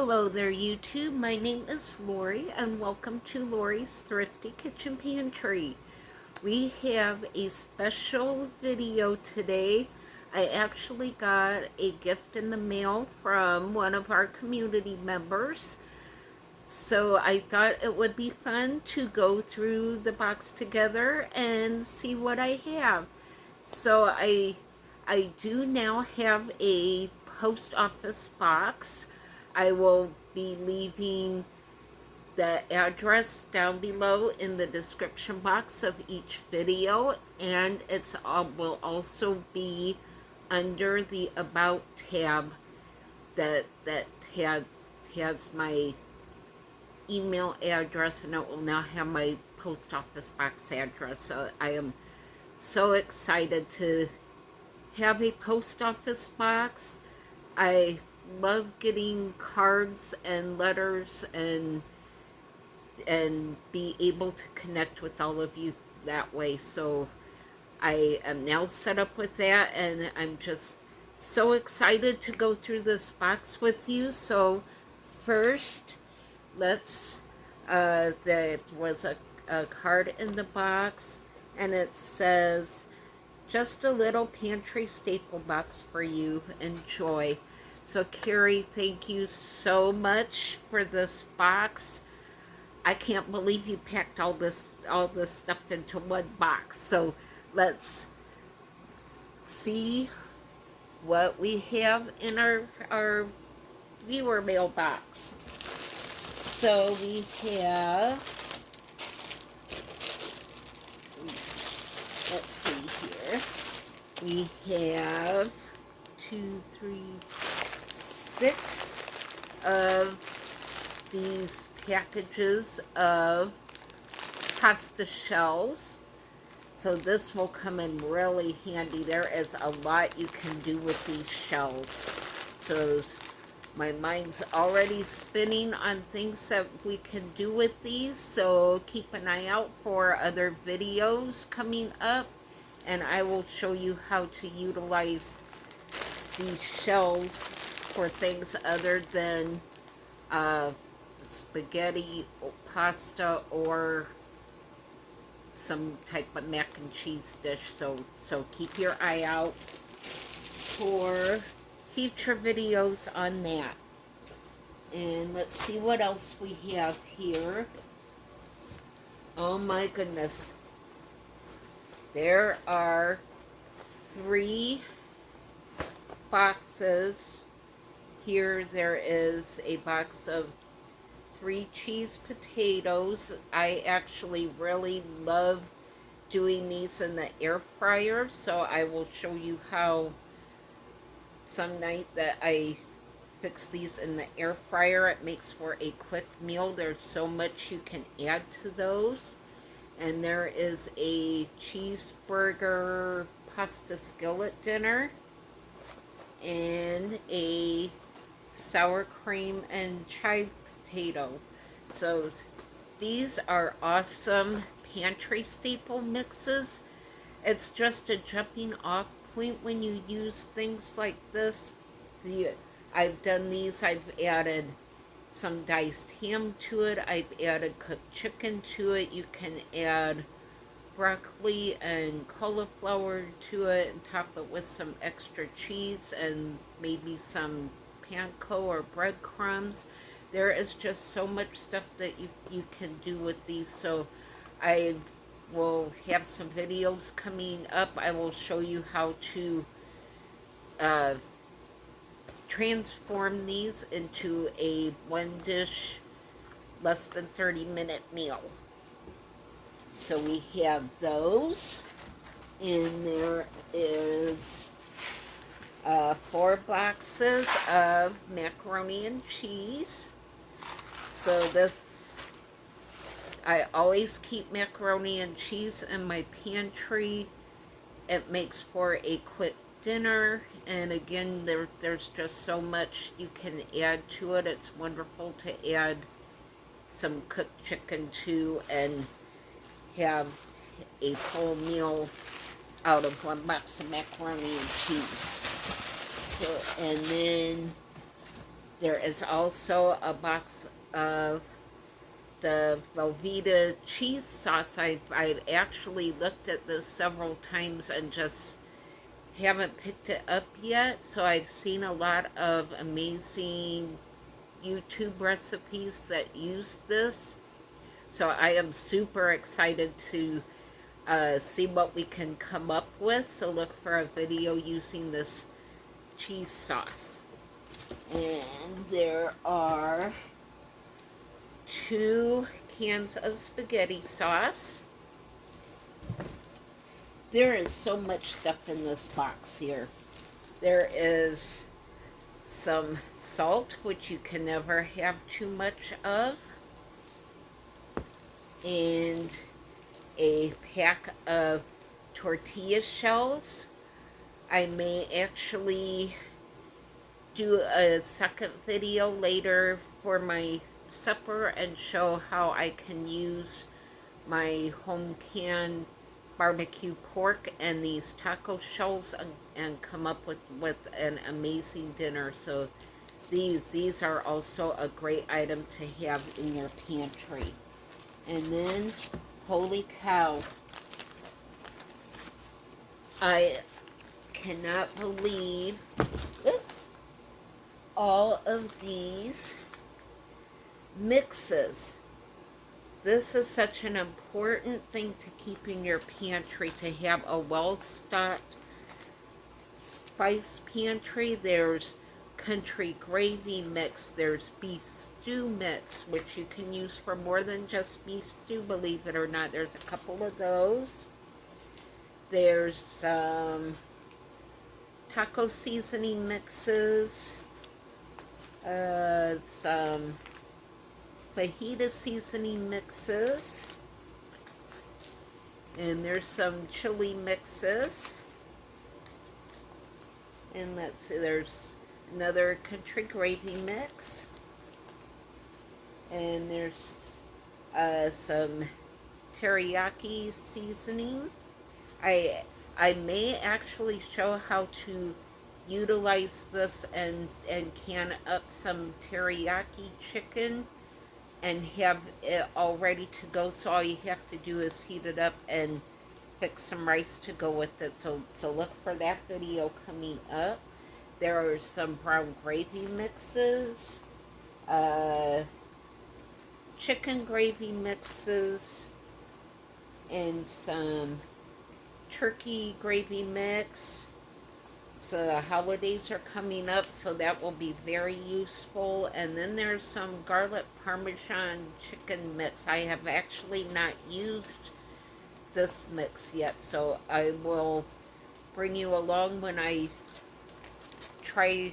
Hello there, YouTube. My name is Lori, and welcome to Lori's Thrifty Kitchen Pantry. We have a special video today. I actually got a gift in the mail from one of our community members. So I thought it would be fun to go through the box together and see what I have. So I do now have a post office box. I will be leaving the address down below in the description box of each video, and it's will also be under the About tab that has my email address, and it will now have my post office box address. So I am so excited to have a post office box. I love getting cards and letters and be able to connect with all of you that way. So I am now set up with that, and I'm just so excited to go through this box with you. So first, let's there was a card in the box, and it says, "Just a little pantry staple box for you. Enjoy." So Carrie, thank you so much for this box. I can't believe you packed all this stuff into one box. So let's see what we have in our viewer mailbox. So we have, let's see here. We have 2, 3, 6 of these packages of pasta shells. So this will come in really handy. There is a lot you can do with these shells. So my mind's already spinning on things that we can do with these. So keep an eye out for other videos coming up, and I will show you how to utilize these shells for things other than spaghetti, or pasta, or some type of mac and cheese dish. So keep your eye out for future videos on that. And let's see what else we have here. Oh my goodness. There are 3 boxes. Here there is a box of 3 cheese potatoes. I actually really love doing these in the air fryer, so I will show you how some night that I fix these in the air fryer. It makes for a quick meal. There's so much you can add to those. And there is a cheeseburger pasta skillet dinner and a sour cream and chive potato. So these are awesome pantry staple mixes. It's just a jumping off point when you use things like this. I've done these. I've added some diced ham to it. I've added cooked chicken to it. You can add broccoli and cauliflower to it and top it with some extra cheese and maybe some panko or breadcrumbs. There is just so much stuff that you can do with these. So I will have some videos coming up. I will show you how to transform these into a one dish, less than 30-minute meal. So we have those, and there is 4 boxes of macaroni and cheese. So this, I always keep macaroni and cheese in my pantry. It makes for a quick dinner, and again, there's just so much you can add to it. It's wonderful to add some cooked chicken to and have a full meal out of 1 box of macaroni and cheese. So, and then There is also a box of the Velveeta cheese sauce. I've actually looked at this several times and just haven't picked it up yet. So I've seen a lot of amazing YouTube recipes that use this. So I am super excited to see what we can come up with. So look for a video using this cheese sauce. And there are 2 cans of spaghetti sauce. There is so much stuff in this box here. There is some salt, which you can never have too much of, and a pack of tortilla shells. I may actually do a second video later for my supper and show how I can use my home canned barbecue pork and these taco shells and come up with an amazing dinner. So these are also a great item to have in your pantry. And then, holy cow, I cannot believe, oops, all of these mixes. This is such an important thing to keep in your pantry, to have a well-stocked spice pantry. There's country gravy mix, there's beef stew mix, which you can use for more than just beef stew, believe it or not. There's a couple of those. There's some taco seasoning mixes, some fajita seasoning mixes, and there's some chili mixes, and let's see, there's another country gravy mix, and there's some teriyaki seasoning. I may actually show how to utilize this and can up some teriyaki chicken and have it all ready to go. So all you have to do is heat it up and fix some rice to go with it. So look for that video coming up. There are some brown gravy mixes, chicken gravy mixes, and some turkey gravy mix. So the holidays are coming up, so that will be very useful. And then there's some garlic parmesan chicken mix. I have actually not used this mix yet, so I will bring you along when I try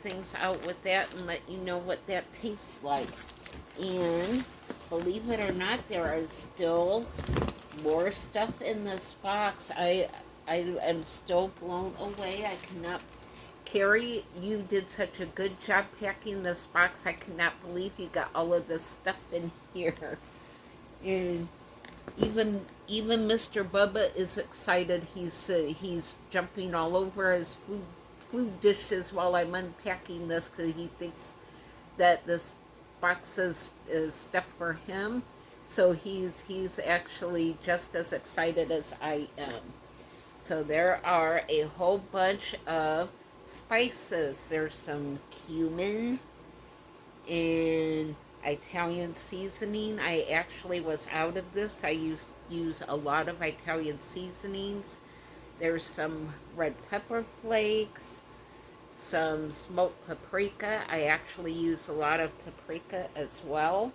things out with that and let you know what that tastes like. And believe it or not, there is still more stuff in this box. I am still blown away. I cannot. Carrie, you did such a good job packing this box. I cannot believe you got all of this stuff in here. And even Mr. Bubba is excited. He's jumping all over his food dishes while I'm unpacking this because he thinks that this box is stuff for him. So he's actually just as excited as I am. So there are a whole bunch of spices. There's some cumin and Italian seasoning. I actually was out of this. I use a lot of Italian seasonings. There's some red pepper flakes, some smoked paprika. I actually use a lot of paprika as well.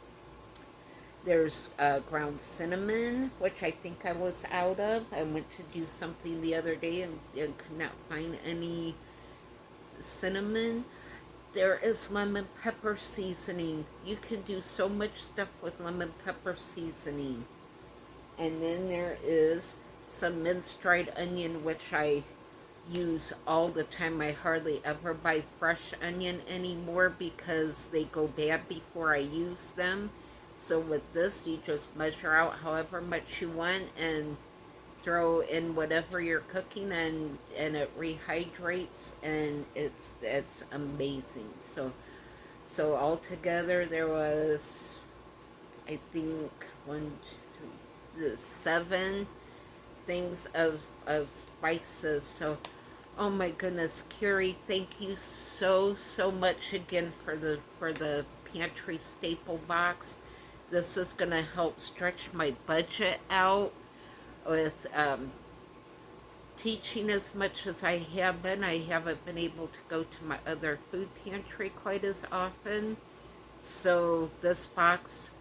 There's ground cinnamon, which I think I was out of. I went to do something the other day and could not find any cinnamon. There is lemon pepper seasoning. You can do so much stuff with lemon pepper seasoning. And then there is some minced dried onion, which I use all the time. I hardly ever buy fresh onion anymore because they go bad before I use them. So with this, you just measure out however much you want and throw in whatever you're cooking, and it rehydrates, and it's amazing. So So altogether there was, I think, one, two, 7 things of spices. So, oh my goodness, Carrie, thank you so much again for the pantry staple box. This is gonna help stretch my budget out with teaching as much as I have been. I haven't been able to go to my other food pantry quite as often. So this box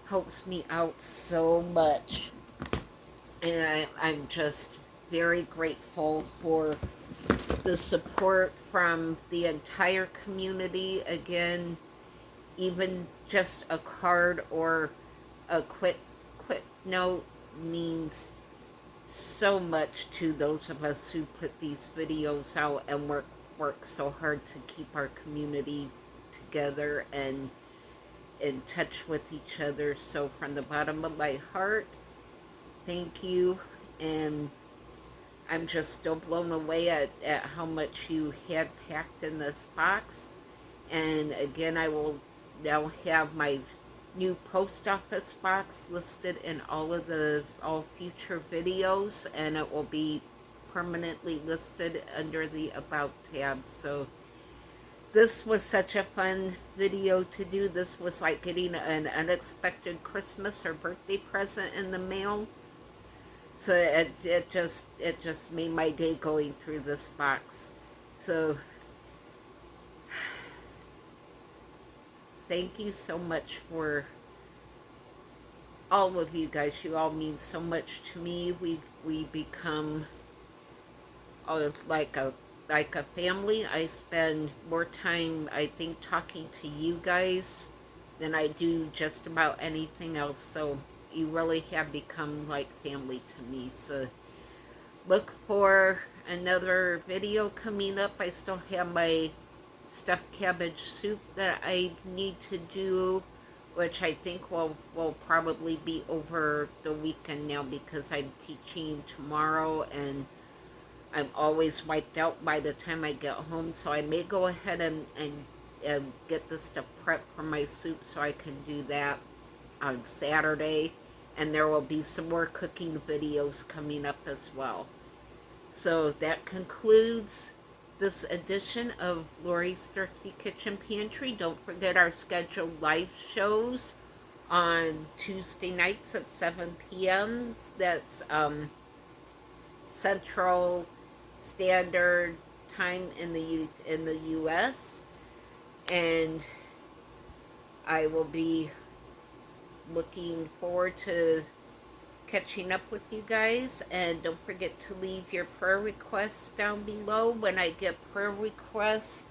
helps me out so much. And I'm just very grateful for the support from the entire community. Again, even just a card or a quick note means so much to those of us who put these videos out and work so hard to keep our community together and in touch with each other. So from the bottom of my heart, thank you. And I'm just still blown away at how much you had packed in this box. And again, I will now have my new post office box listed in all future videos, and it will be permanently listed under the About tab. So this was such a fun video to do. This was like getting an unexpected Christmas or birthday present in the mail. So it just made my day going through this box. So thank you so much for all of you guys. You all mean so much to me. We become like a family. I spend more time, I think, talking to you guys than I do just about anything else. So you really have become like family to me. So look for another video coming up. I still have my stuffed cabbage soup that I need to do, which I think will probably be over the weekend now because I'm teaching tomorrow and I'm always wiped out by the time I get home. So I may go ahead and get the stuff prepped for my soup so I can do that on Saturday. And there will be some more cooking videos coming up as well. So that concludes this edition of Lori's Thrifty Kitchen Pantry. Don't forget our scheduled live shows on Tuesday nights at 7 p.m. That's Central Standard Time in the U.S. And I will be looking forward to catching up with you guys. And don't forget to leave your prayer requests down below. When I get prayer requests,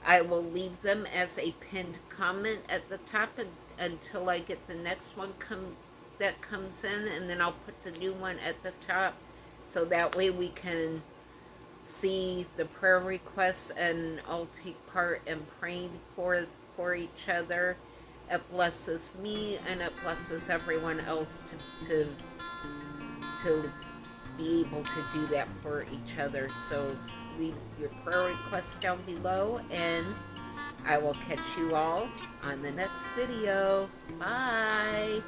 I will leave them as a pinned comment at the top until I get the next one that comes in, and then I'll put the new one at the top so that way we can see the prayer requests and I'll take part in praying for each other. It blesses me and it blesses everyone else to be able to do that for each other. So leave your prayer requests down below and I will catch you all on the next video. Bye!